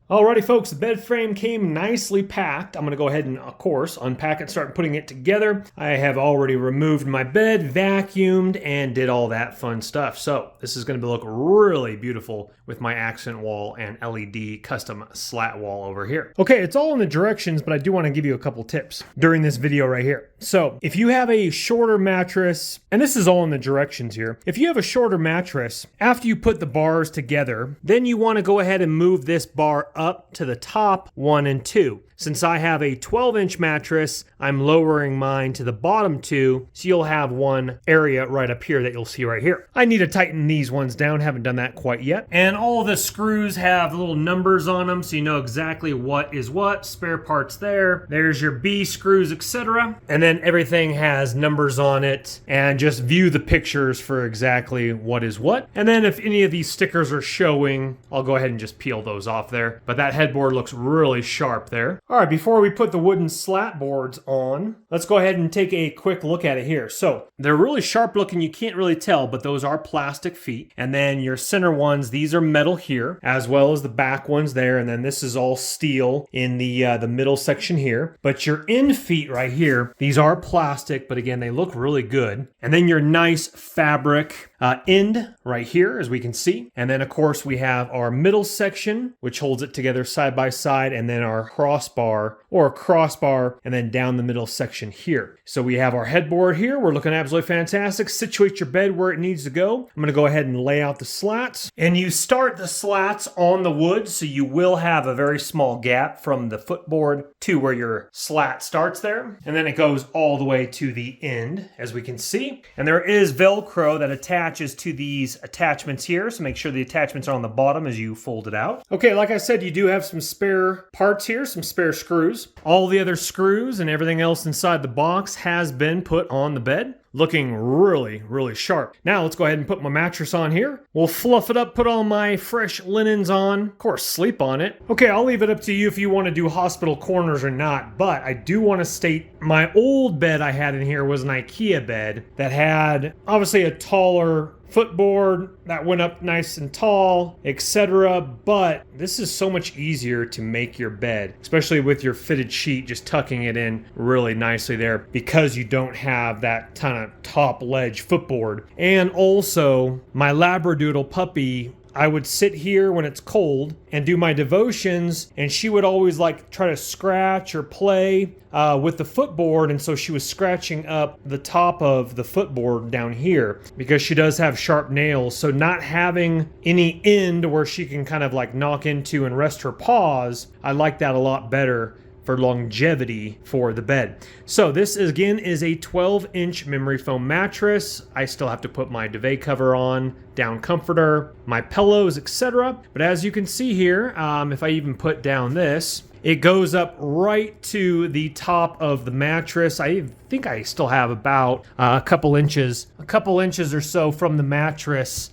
Alrighty folks, the bed frame came nicely packed. I'm gonna go ahead and, of course, unpack it, start putting it together. I have already removed my bed, vacuumed, and did all that fun stuff. So this is gonna look really beautiful with my accent wall and LED custom slat wall over here. Okay, it's all in the directions, but I do wanna give you a couple tips during this video right here. So if you have a shorter mattress, and this is all in the directions here, if you have a shorter mattress, after you put the bars together, then you wanna go ahead and move this bar up to the top 1 and 2. Since I have a 12-inch mattress, I'm lowering mine to the bottom 2, so you'll have one area right up here that you'll see right here. I need to tighten these ones down, haven't done that quite yet. And all of the screws have little numbers on them, so you know exactly what is what. Spare parts there. There's your B screws, etc. And then everything has numbers on it, and just view the pictures for exactly what is what. And then if any of these stickers are showing, I'll go ahead and just peel those off there. But that headboard looks really sharp there. All right, before we put the wooden slat boards on, let's go ahead and take a quick look at it here. So they're really sharp looking, you can't really tell, but those are plastic feet. And then your center ones, these are metal here, as well as the back ones there. And then this is all steel in the middle section here. But your end feet right here, these are plastic, but again, they look really good. And then your nice fabric end right here, as we can see. And then of course we have our middle section, which holds it together side by side, and then our crossbar and then down the middle section here. So we have our headboard here. We're looking absolutely fantastic. Situate your bed where it needs to go. I'm gonna go ahead and lay out the slats. And you start the slats on the wood, so you will have a very small gap from the footboard to where your slat starts there. And then it goes all the way to the end, as we can see. And there is Velcro that attaches to these attachments here, so make sure the attachments are on the bottom as you fold it out. Okay, like I said, you do have some spare parts here, some spare screws. All the other screws and everything else inside the box has been put on the bed. Looking really, really sharp. Now let's go ahead and put my mattress on here. We'll fluff it up, put all my fresh linens on, of course sleep on it. Okay, I'll leave it up to you if you want to do hospital corners or not, but I do want to state my old bed I had in here was an IKEA bed that had obviously a taller footboard that went up nice and tall, etc. But this is so much easier to make your bed, especially with your fitted sheet, just tucking it in really nicely there because you don't have that kind of top ledge footboard. And also my Labradoodle puppy, I would sit here when it's cold and do my devotions, and she would always like try to scratch or play with the footboard, and so she was scratching up the top of the footboard down here because she does have sharp nails. So not having any end where she can kind of like knock into and rest her paws, I like that a lot better for longevity for the bed. So this again is a 12-inch memory foam mattress. I still have to put my duvet cover on, down comforter, my pillows, etc. But as you can see here, if I even put down this, it goes up right to the top of the mattress. I think I still have about a couple inches or so from the mattress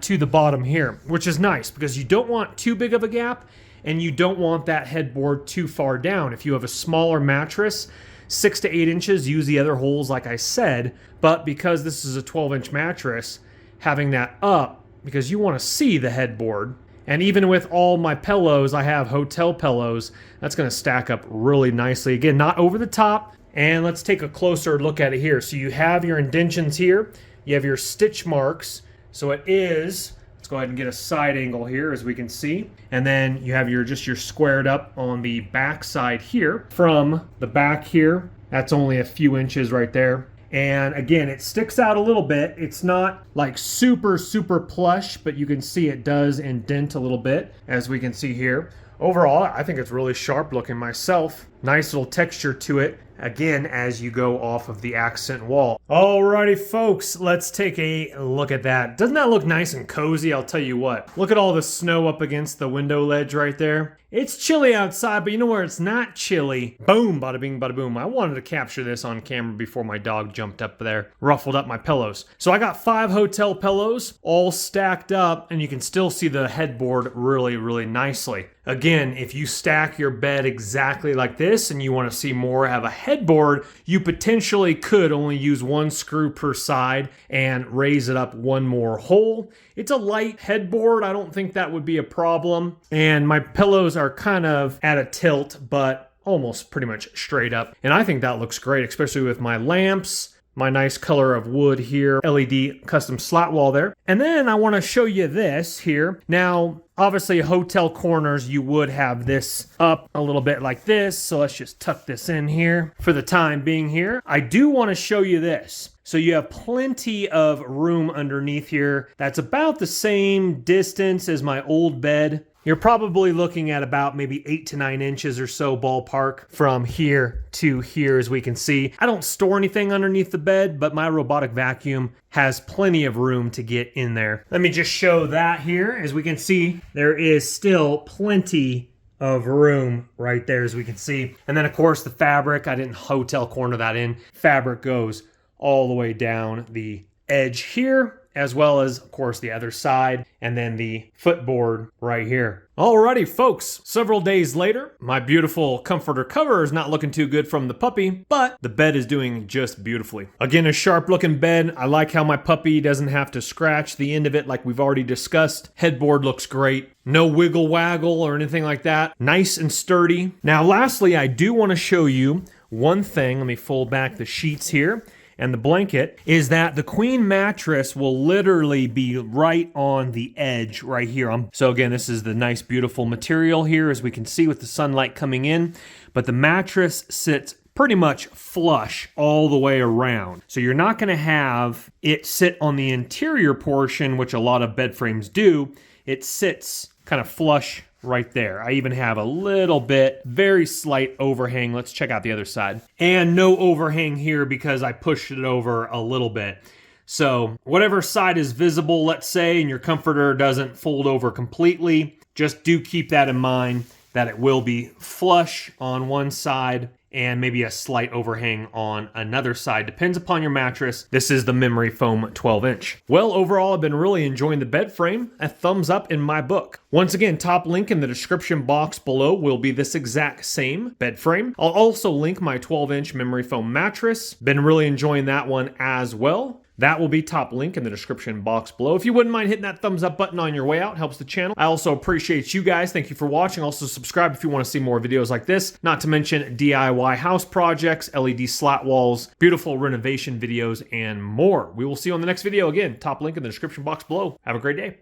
to the bottom here, which is nice because you don't want too big of a gap and you don't want that headboard too far down. If you have a smaller mattress, 6 to 8 inches, use the other holes like I said, but because this is a 12-inch mattress, having that up, because you want to see the headboard. And even with all my pillows, I have hotel pillows, that's going to stack up really nicely. Again, not over the top. And let's take a closer look at it here. So you have your indentions here, you have your stitch marks. So it is, let's go ahead and get a side angle here as we can see. And then you have your squared up on the back side here. From the back here, that's only a few inches right there. And again, it sticks out a little bit. It's not like super, super plush, but you can see it does indent a little bit, as we can see here. Overall, I think it's really sharp looking myself. Nice little texture to it. Again, as you go off of the accent wall. Alrighty folks, let's take a look at that. Doesn't that look nice and cozy? I'll tell you what. Look at all the snow up against the window ledge right there. It's chilly outside, but you know where it's not chilly? Boom, bada bing, bada boom. I wanted to capture this on camera before my dog jumped up there, ruffled up my pillows. So I got 5 hotel pillows all stacked up, and you can still see the headboard really, really nicely. Again, if you stack your bed exactly like this and you want to see more, have a headboard, you potentially could only use 1 screw per side and raise it up 1 more hole. It's a light headboard. I don't think that would be a problem. And my pillows are kind of at a tilt, but almost pretty much straight up. And I think that looks great, especially with my lamps, my nice color of wood here, LED custom slat wall there. And then I want to show you this here. Now, obviously hotel corners, you would have this up a little bit like this. So let's just tuck this in here for the time being here. I do want to show you this. So you have plenty of room underneath here. That's about the same distance as my old bed. You're probably looking at about maybe 8 to 9 inches or so ballpark from here to here, as we can see. I don't store anything underneath the bed, but my robotic vacuum has plenty of room to get in there. Let me just show that here. As we can see, there is still plenty of room right there, as we can see. And then of course the fabric, I didn't hotel corner that in. Fabric goes all the way down the edge here, as well as, of course, the other side, and then the footboard right here. Alrighty, folks, several days later, my beautiful comforter cover is not looking too good from the puppy, but the bed is doing just beautifully. Again, a sharp looking bed. I like how my puppy doesn't have to scratch the end of it like we've already discussed. Headboard looks great. No wiggle waggle or anything like that. Nice and sturdy. Now, lastly, I do want to show you one thing. Let me fold back the sheets here. And the blanket is that the queen mattress will literally be right on the edge right here. So again, this is the nice, beautiful material here, as we can see with the sunlight coming in. But the mattress sits pretty much flush all the way around. So you're not going to have it sit on the interior portion, which a lot of bed frames do. It sits kind of flush right there. I even have a little bit, very slight overhang. Let's check out the other side. And no overhang here because I pushed it over a little bit. So whatever side is visible, let's say, and your comforter doesn't fold over completely, just do keep that in mind that it will be flush on one side and maybe a slight overhang on another side. Depends upon your mattress. This is the memory foam 12-inch. Well, overall, I've been really enjoying the bed frame. A thumbs up in my book. Once again, top link in the description box below will be this exact same bed frame. I'll also link my 12-inch memory foam mattress. Been really enjoying that one as well. That will be top link in the description box below. If you wouldn't mind hitting that thumbs up button on your way out, helps the channel. I also appreciate you guys. Thank you for watching. Also subscribe if you want to see more videos like this. Not to mention DIY house projects, LED slat walls, beautiful renovation videos, and more. We will see you on the next video. Again, top link in the description box below. Have a great day.